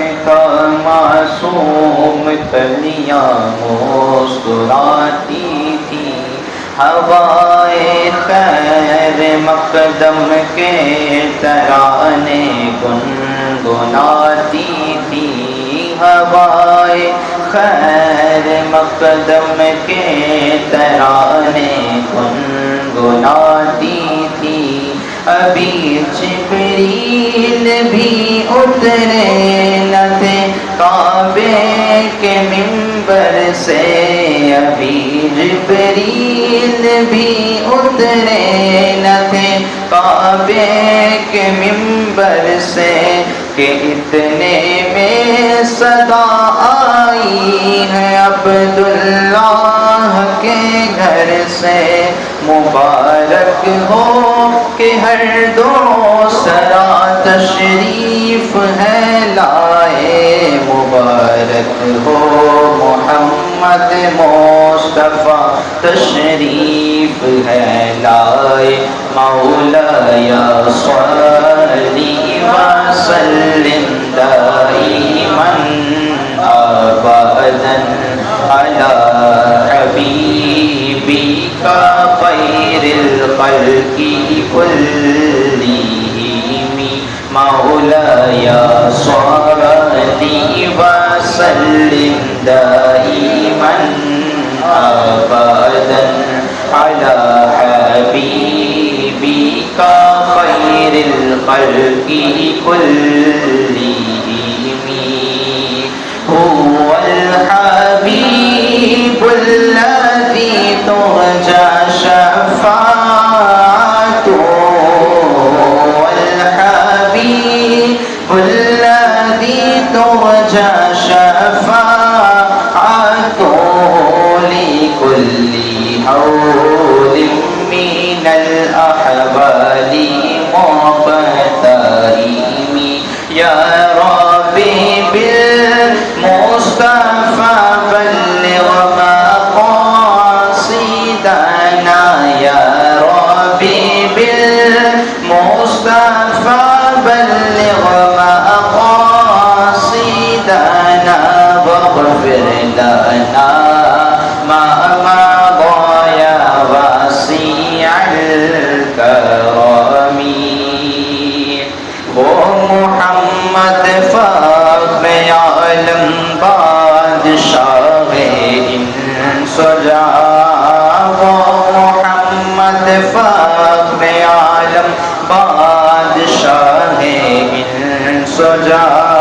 का मासूम कलियां मुस्कुराती थी। हवाए खैर मकदम के तराने गुनगुनाती थी। हवाए खैर मकदम के तराने गुनगुनाती थी। अभी जिब्रील भी उतरे न थे काबे के मिंबर से। अभी जिब्रील भी उतरे न थे काबे के मिंबर से कि इतने में सदा आई है अब्दुल्लाह के घर से। मुबारक हो कि हर दो सरा तशरीफ है लाए। मुबारक हो मोहम्मद मुस्तफ़ा तशरीफ है लाए। मौलाया सल्ली व सल्लिम दाइमन अबदन अला हबीबिका खैरिल खल्क़ि कुल्लिहिम। मौलाया सल्ली व सल्लिम दाइमन अबदन अला हबीबिका खैरिल खल्क़ि कुल्लिहिम। हुवल हबीबुल्लज़ी तुरजा शफ़ाअतुहु। हुवल हबीबुल्लज़ी तुरजा शफ़ाअतुहु लिकुल्ली हौलिम मिनल अहवाली मुक़तरिम। या रब्बी बिल मुस्तफ़ा बल्लिग़ मक़ासिदना। या रब्बी बिल मुस्तफ़ा बल्लिग़ मक़ासिदना वग़फ़िर लना मा मज़ा या वासिअल करमी। वो मोहम्मद फ़ख्र आलम बादशाह इंस व जहां। वो मोहम्मद फ़ख्र आलम बादशाह इंस व जहां।